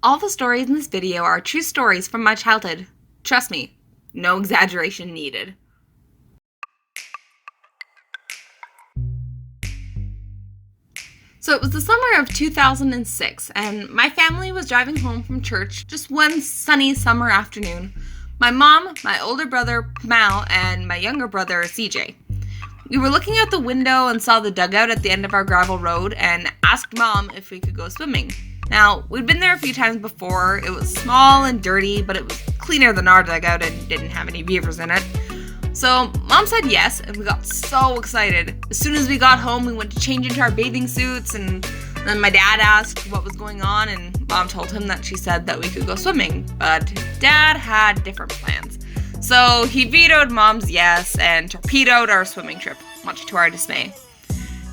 All the stories in this video are true stories from my childhood. Trust me, no exaggeration needed. So it was the summer of 2006, and my family was driving home from church just one sunny summer afternoon. My mom, my older brother, Mal, and my younger brother, CJ. We were looking out the window and saw the dugout at the end of our gravel road and asked Mom if we could go swimming. Now, we'd been there a few times before. It was small and dirty, but it was cleaner than our dugout and didn't have any beavers in it. So Mom said yes, and we got so excited. As soon as we got home, we went to change into our bathing suits, and then my dad asked what was going on, and Mom told him that she said that we could go swimming, but Dad had different plans. So he vetoed Mom's yes and torpedoed our swimming trip, much to our dismay.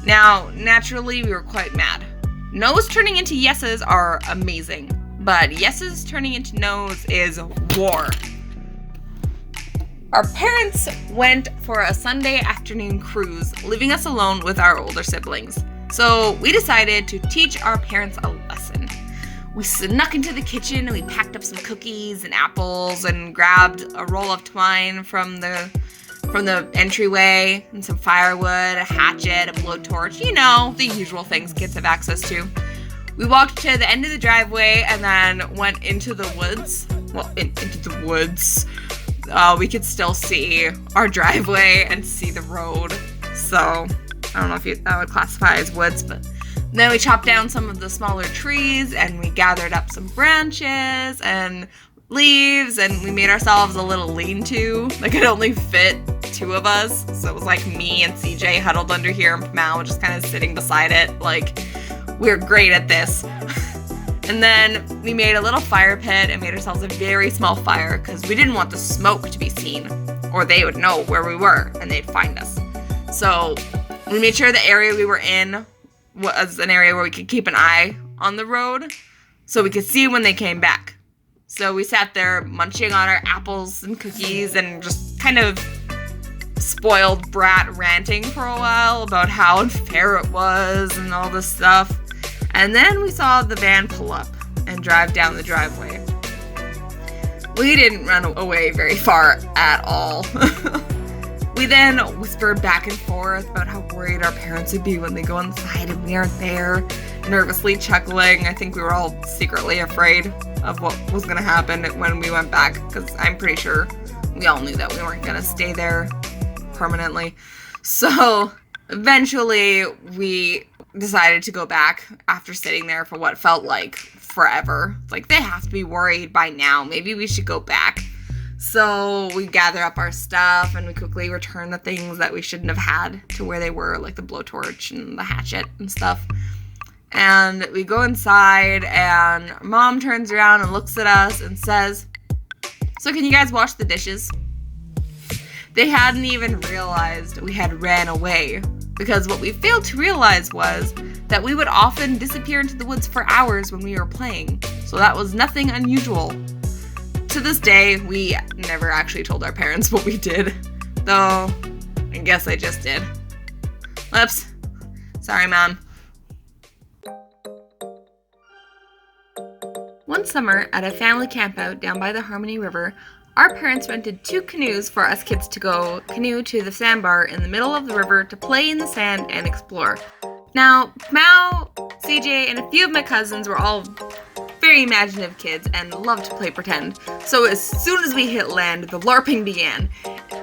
Now, naturally, we were quite mad. No's turning into yeses are amazing, but yeses turning into no's is war. Our parents went for a Sunday afternoon cruise, leaving us alone with our older siblings. So we decided to teach our parents a lesson. We snuck into the kitchen and we packed up some cookies and apples and grabbed a roll of twine from the entryway and some firewood, a hatchet, a blowtorch, you know, the usual things kids have access to. We walked to the end of the driveway and then went into the woods. Well, into the woods. We could still see our driveway and see the road. So, I don't know if that would classify as woods, but then we chopped down some of the smaller trees and we gathered up some branches and leaves and we made ourselves a little lean-to that could only fit two of us. So it was like me and CJ huddled under here and Mal just kind of sitting beside it. Like, we're great at this. And then we made a little fire pit and made ourselves a very small fire because we didn't want the smoke to be seen or they would know where we were and they'd find us. So we made sure the area we were in was an area where we could keep an eye on the road so we could see when they came back. So we sat there munching on our apples and cookies and just kind of spoiled brat ranting for a while about how unfair it was and all this stuff. And then we saw the van pull up and drive down the driveway. We didn't run away very far at all. We then whispered back and forth about how worried our parents would be when they go inside and we aren't there, nervously chuckling. I think we were all secretly afraid of what was going to happen when we went back, because I'm pretty sure we all knew that we weren't going to stay there permanently. So eventually we decided to go back after sitting there for what felt like forever. Like, they have to be worried by now. Maybe we should go back. So we gather up our stuff and we quickly return the things that we shouldn't have had to where they were, like the blowtorch and the hatchet and stuff. And we go inside and Mom turns around and looks at us and says, "So can you guys wash the dishes?" They hadn't even realized we had ran away, because what we failed to realize was that we would often disappear into the woods for hours when we were playing. So that was nothing unusual. To this day, we never actually told our parents what we did, though I guess I just did. Whoops. Sorry, Mom. One summer, at a family campout down by the Harmony River, our parents rented 2 canoes for us kids to go canoe to the sandbar in the middle of the river to play in the sand and explore. Now, Mal, CJ, and a few of my cousins were all very imaginative kids and loved to play pretend. So as soon as we hit land, the LARPing began.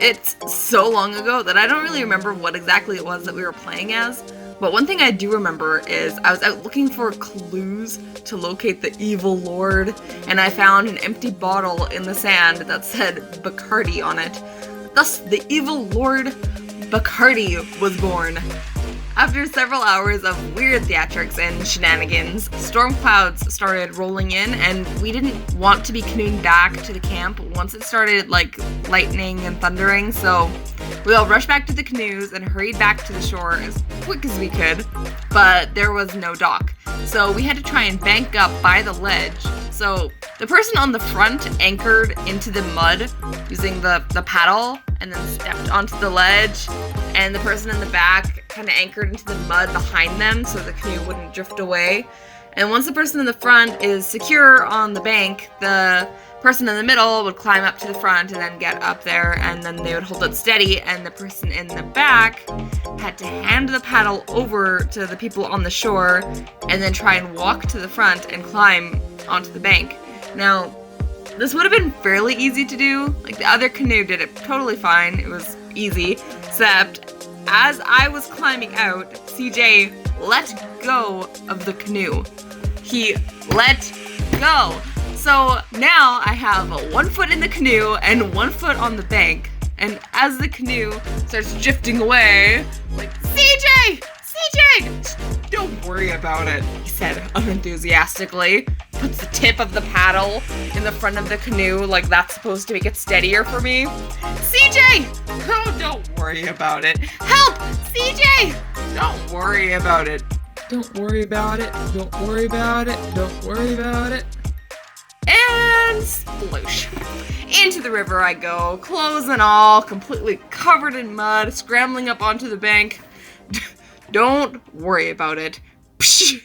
It's so long ago that I don't really remember what exactly it was that we were playing as. But one thing I do remember is I was out looking for clues to locate the evil lord, and I found an empty bottle in the sand that said Bacardi on it. Thus, the evil lord Bacardi was born. After several hours of weird theatrics and shenanigans, storm clouds started rolling in, and we didn't want to be canoeing back to the camp once it started, like, lightning and thundering, so we all rushed back to the canoes and hurried back to the shore as quick as we could, but there was no dock, so we had to try and bank up by the ledge. So the person on the front anchored into the mud using the paddle and then stepped onto the ledge, and the person in the back kind of anchored into the mud behind them so the canoe wouldn't drift away. And once the person in the front is secure on the bank, the person in the middle would climb up to the front and then get up there, and then they would hold it steady, and the person in the back had to hand the paddle over to the people on the shore and then try and walk to the front and climb onto the bank. Now, this would have been fairly easy to do. Like, the other canoe did it totally fine. It was easy, except as I was climbing out, CJ let go of the canoe. He let go. So now I have 1 foot in the canoe and 1 foot on the bank. And as the canoe starts drifting away, like, CJ! CJ! Don't worry about it, he said unenthusiastically. Puts the tip of the paddle in the front of the canoe like that's supposed to make it steadier for me. CJ! Oh, don't worry about it. Help! CJ! Don't worry about it. Don't worry about it. Don't worry about it. Don't worry about it. And sploosh. Into the river I go, clothes and all, completely covered in mud, scrambling up onto the bank. Don't worry about it. Psh.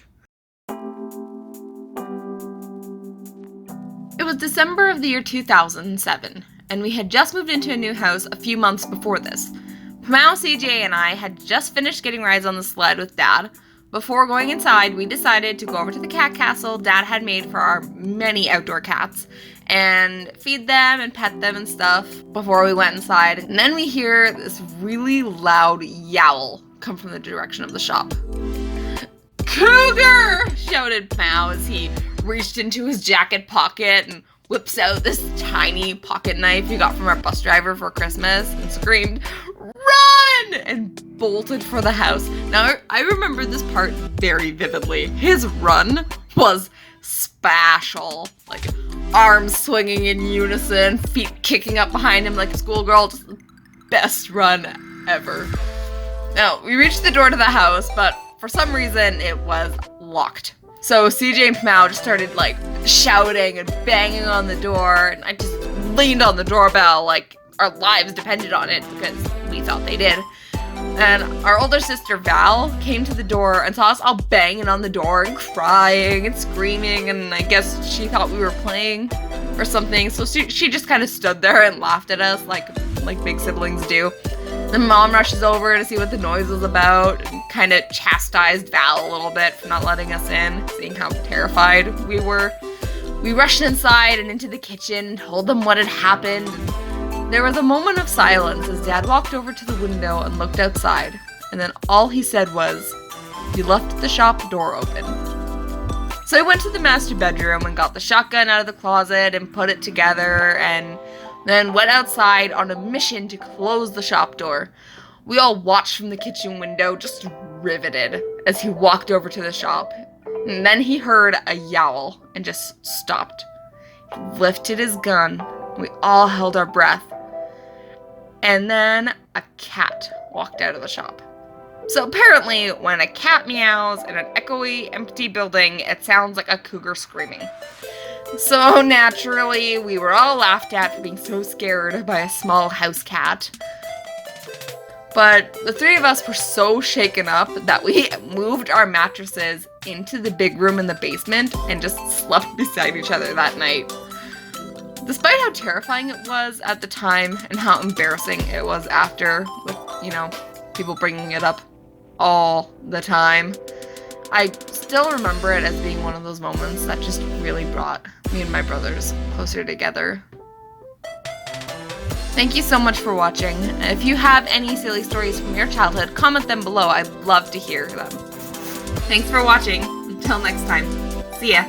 It was December of the year 2007, and we had just moved into a new house a few months before this. Pamau, CJ, and I had just finished getting rides on the sled with Dad. Before going inside, we decided to go over to the cat castle Dad had made for our many outdoor cats and feed them and pet them and stuff before we went inside. And then we hear this really loud yowl come from the direction of the shop. "Cougar!" shouted Pamau as he reached into his jacket pocket and whips out this tiny pocket knife he got from our bus driver for Christmas and screamed, "Run!" and bolted for the house. Now, I remember this part very vividly. His run was spatial. Like, arms swinging in unison, feet kicking up behind him like a schoolgirl. Just the best run ever. Now, we reached the door to the house, but for some reason, it was locked. So CJ and Pamau just started, like, shouting and banging on the door, and I just leaned on the doorbell like our lives depended on it because we thought they did. And our older sister Val came to the door and saw us all banging on the door and crying and screaming, and I guess she thought we were playing or something, so she just kind of stood there and laughed at us like big siblings do. Then Mom rushes over to see what the noise was about and kind of chastised Val a little bit for not letting us in, seeing how terrified we were. We rushed inside and into the kitchen and told them what had happened. There was a moment of silence as Dad walked over to the window and looked outside, and then all he said was, "You left the shop door open." So I went to the master bedroom and got the shotgun out of the closet and put it together, and then went outside on a mission to close the shop door. We all watched from the kitchen window, just riveted, as he walked over to the shop. And then he heard a yowl and just stopped. He lifted his gun. We all held our breath. And then a cat walked out of the shop. So apparently, when a cat meows in an echoey, empty building, it sounds like a cougar screaming. So naturally, we were all laughed at for being so scared by a small house cat. But the three of us were so shaken up that we moved our mattresses into the big room in the basement and just slept beside each other that night. Despite how terrifying it was at the time and how embarrassing it was after, with, people bringing it up all the time, I still remember it as being one of those moments that just really brought me and my brothers closer together. Thank you so much for watching. If you have any silly stories from your childhood, comment them below. I'd love to hear them. Thanks for watching. Until next time. See ya.